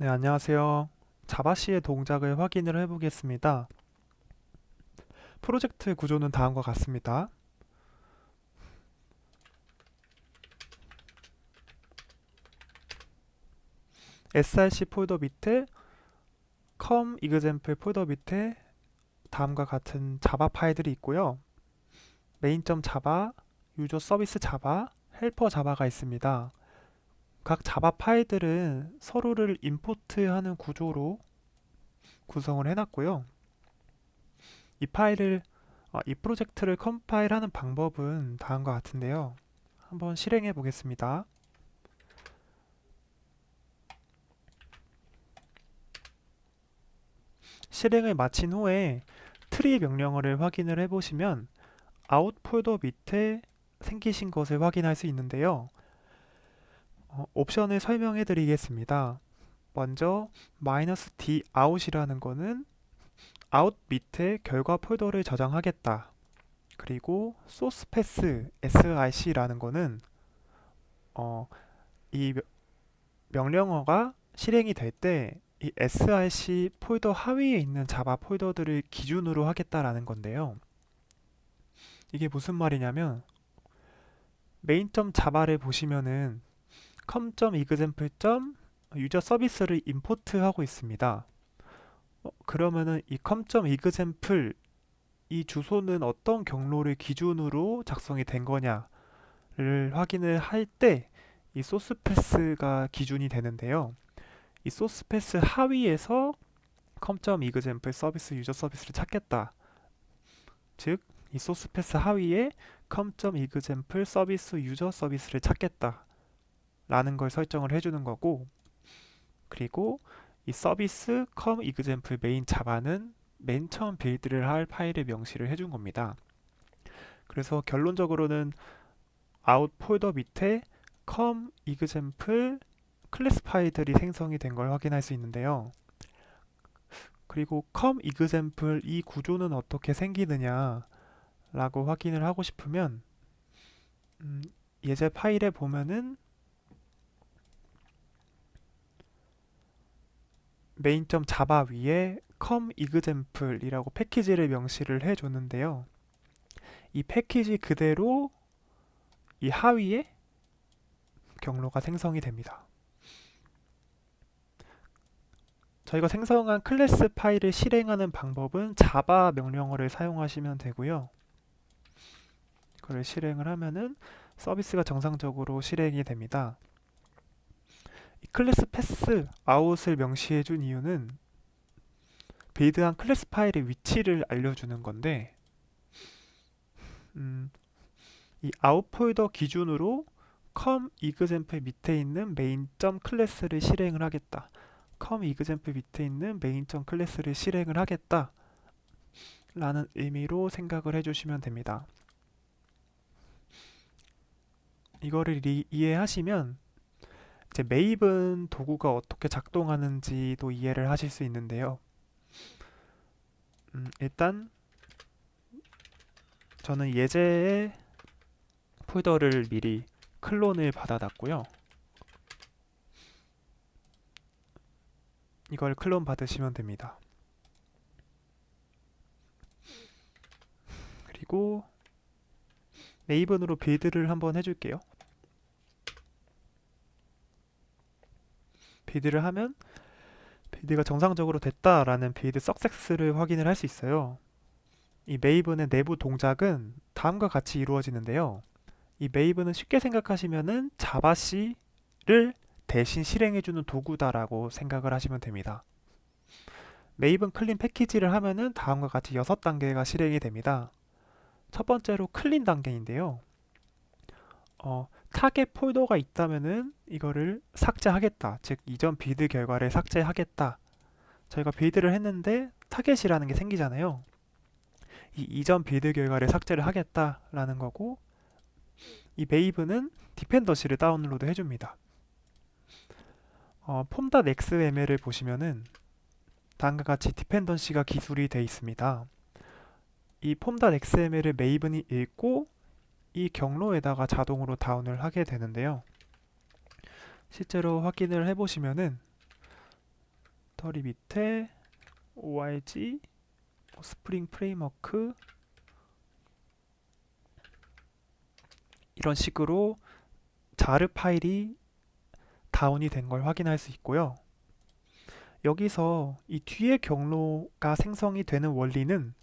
네, 안녕하세요. 자바시의 동작을 확인을 해보겠습니다. 프로젝트 구조는 다음과 같습니다. src 폴더 밑에 com example 폴더 밑에 다음과 같은 자바 파일들이 있고요. main.java, user service java, helper java가 있습니다. 각 자바 파일들은 서로를 임포트하는 구조로 구성을 해놨고요. 이 프로젝트를 컴파일하는 방법은 다음과 같은데요. 한번 실행해 보겠습니다. 실행을 마친 후에 트리 명령어를 확인을 해보시면 out 폴더 밑에 생기신 것을 확인할 수 있는데요. 옵션을 설명해 드리겠습니다. 먼저 -d out이라는 거는 out 밑에 결과 폴더를 저장하겠다. 그리고 source path src라는 거는 이 명령어가 실행이 될 때 이 src 폴더 하위에 있는 자바 폴더들을 기준으로 하겠다라는 건데요. 이게 무슨 말이냐면 main.java를 보시면은 com.example. user 서비스를 임포트하고 있습니다. 그러면은 이 com.example 이 주소는 어떤 경로를 기준으로 작성이 된 거냐를 확인을 할 때 이 소스 패스가 기준이 되는데요. 이 소스 패스 하위에서 com.example 서비스 유저 서비스를 찾겠다. 즉, 이 소스 패스 하위에 com.example 서비스 유저 서비스를 찾겠다 라는 걸 설정을 해주는 거고, 그리고 이 서비스 com.example main 자바는 맨 처음 빌드를 할 파일의 명시를 해준 겁니다. 그래서 결론적으로는 out 폴더 밑에 com.example 클래스 파일들이 생성이 된 걸 확인할 수 있는데요. 그리고 com.example 이 구조는 어떻게 생기느냐 라고 확인을 하고 싶으면 예제 파일에 보면은 main.java 위에 com.example 이라고 패키지를 명시를 해줬는데요. 이 패키지 그대로 이 하위에 경로가 생성이 됩니다. 저희가 생성한 클래스 파일을 실행하는 방법은 자바 명령어를 사용하시면 되고요. 그걸 실행을 하면은 서비스가 정상적으로 실행이 됩니다. 이 클래스 패스 아웃을 명시해 준 이유는 빌드한 클래스 파일의 위치를 알려주는 건데 이 아웃 폴더 기준으로 com.example 밑에 있는 main.class를 실행을 하겠다. com.example 밑에 있는 main.class를 실행을 하겠다 라는 의미로 생각을 해주시면 됩니다. 이거를 이해하시면 이제 메이븐 도구가 어떻게 작동하는지도 이해를 하실 수 있는데요. 일단 저는 예제의 폴더를 미리 클론을 받아놨고요. 이걸 클론 받으시면 됩니다. 그리고 메이븐으로 빌드를 한번 해줄게요. 빌드를 하면 빌드가 정상적으로 됐다라는 빌드 석세스를 확인을 할 수 있어요. 이 메이븐의 내부 동작은 다음과 같이 이루어지는데요. 이 메이븐은 쉽게 생각하시면은 자바C를 대신 실행해주는 도구다라고 생각을 하시면 됩니다. 메이븐 클린 패키지를 하면은 다음과 같이 6단계가 실행이 됩니다. 첫 번째로 클린 단계인데요. 타겟 폴더가 있다면은 이거를 삭제하겠다. 즉 이전 빌드 결과를 삭제하겠다. 저희가 빌드를 했는데 타겟이라는 게 생기잖아요. 이 이전 빌드 결과를 삭제를 하겠다라는 거고, 이 메이븐은 디펜던시를 다운로드 해줍니다. 폼.xml을 보시면은 다음과 같이 디펜던시가 기술이 되어 있습니다. 이 폼.xml을 메이븐이 읽고 이 경로에다가 자동으로 다운을 하게 되는데요. 실제로 확인을 해보시면은 배터리 밑에 org 스프링 프레임워크 이런 식으로 자르 파일이 다운이 된 걸 확인할 수 있고요. 여기서 이 뒤에 경로가 생성이 되는 원리는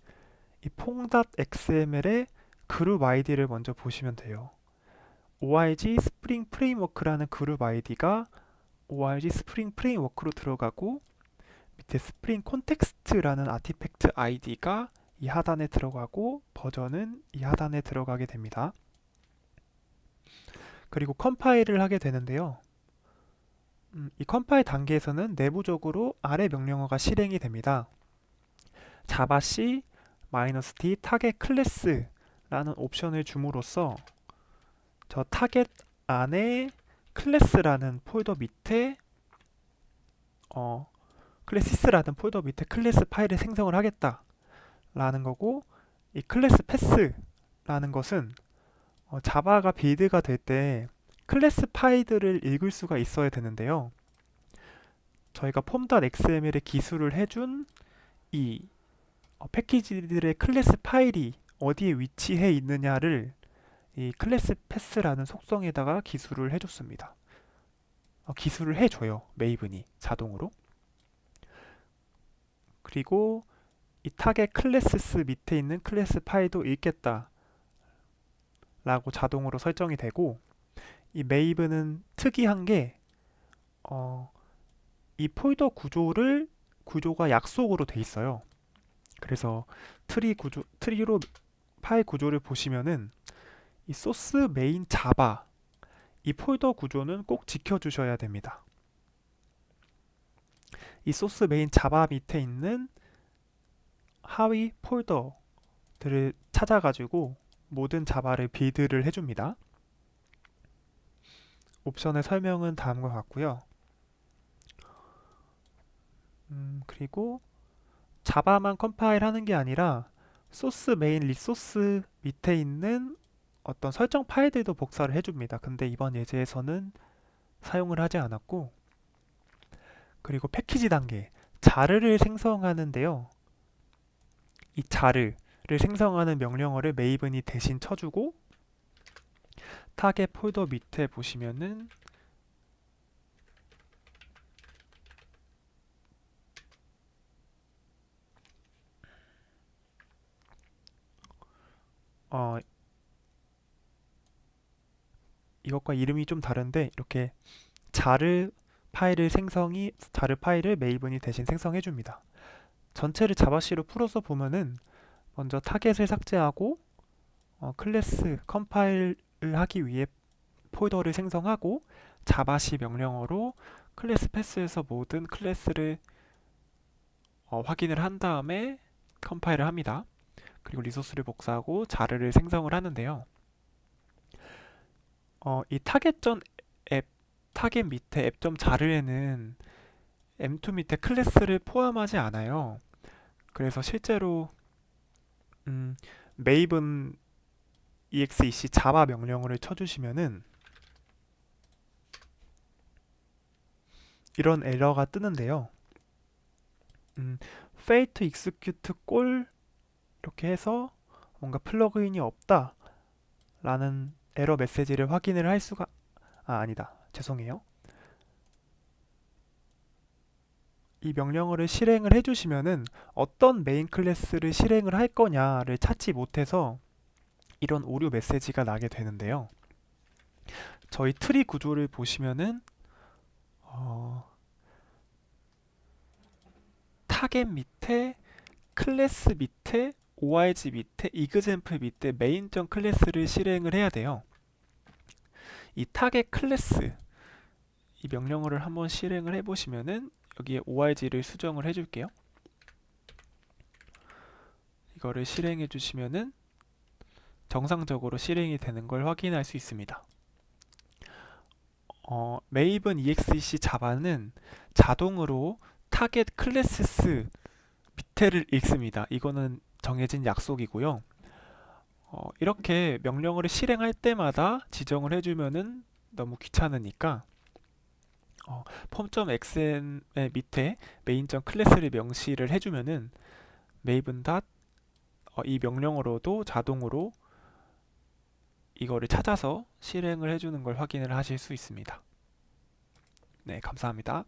이 pong.xml의 그룹 아이디를 먼저 보시면 돼요. org 스프링 프레임워크라는 그룹 아이디가 org 스프링 프레임워크로 들어가고 밑에 스프링 콘텍스트라는 아티팩트 아이디가 이 하단에 들어가고 버전은 이 하단에 들어가게 됩니다. 그리고 컴파일을 하게 되는데요. 이 컴파일 단계에서는 내부적으로 아래 명령어가 실행이 됩니다. 자바c -t 타겟 클래스라는 옵션을 줌으로써 저 타겟 안에 클래스라는 폴더 밑에 클래시스라는 폴더 밑에 클래스 파일을 생성을 하겠다 라는 거고, 이 클래스 패스라는 것은 자바가 빌드가 될 때 클래스 파일들을 읽을 수가 있어야 되는데요. 저희가 pom.xml에 기술을 해준 이 패키지들의 클래스 파일이 어디에 위치해 있느냐를 이 클래스 패스라는 속성에다가 기술을 해줬습니다. 기술을 해줘요. 메이븐이 자동으로. 그리고 이 타겟 클래스스 밑에 있는 클래스 파일도 읽겠다 라고 자동으로 설정이 되고, 이 메이븐은 특이한 게 이 폴더 구조가 약속으로 돼 있어요. 그래서 트리로 파일 구조를 보시면은 이 소스 메인 자바 이 폴더 구조는 꼭 지켜주셔야 됩니다. 이 소스 메인 자바 밑에 있는 하위 폴더들을 찾아가지고 모든 자바를 빌드를 해줍니다. 옵션의 설명은 다음과 같고요. 그리고 자바만 컴파일 하는 게 아니라 소스 메인 리소스 밑에 있는 어떤 설정 파일들도 복사를 해줍니다. 근데 이번 예제에서는 사용을 하지 않았고, 그리고 패키지 단계 자르를 생성하는데요. 이 자르를 생성하는 명령어를 메이븐이 대신 쳐주고, 타겟 폴더 밑에 보시면은 이것과 이름이 좀 다른데 이렇게 자르 파일을 메이븐이 대신 생성해 줍니다. 전체를 자바C로 풀어서 보면은 먼저 타겟을 삭제하고 클래스 컴파일을 하기 위해 폴더를 생성하고 자바C 명령어로 클래스 패스에서 모든 클래스를 확인을 한 다음에 컴파일을 합니다. 그리고 리소스를 복사하고 자르를 생성을 하는데요. 이 타겟 밑에 앱.자르에는 m2 밑에 클래스를 포함하지 않아요. 그래서 실제로 maven exec 자바 명령어를 쳐주시면은 이런 에러가 뜨는데요. fail to execute 꼴 이렇게 해서 뭔가 플러그인이 없다 라는 에러 메시지를 확인을 할 수가 아니다. 죄송해요. 이 명령어를 실행을 해주시면은 어떤 메인 클래스를 실행을 할 거냐를 찾지 못해서 이런 오류 메시지가 나게 되는데요. 저희 트리 구조를 보시면은 타겟 밑에 클래스 밑에 org 밑에 example 밑에 main.class를 클래스를 실행을 해야 돼요. 이 타겟 클래스 이 명령어를 한번 실행을 해보시면은 여기에 org를 수정을 해줄게요. 이거를 실행해 주시면은 정상적으로 실행이 되는 걸 확인할 수 있습니다. Maven exec 자바는 자동으로 타겟 클래스스 밑에를 읽습니다. 이거는 정해진 약속이고요. 이렇게 명령어를 실행할 때마다 지정을 해주면은 너무 귀찮으니까 폼.xm의 밑에 main.class를 명시를 해주면은 maven. 이 명령어로도 자동으로 이거를 찾아서 실행을 해주는 걸 확인을 하실 수 있습니다. 네, 감사합니다.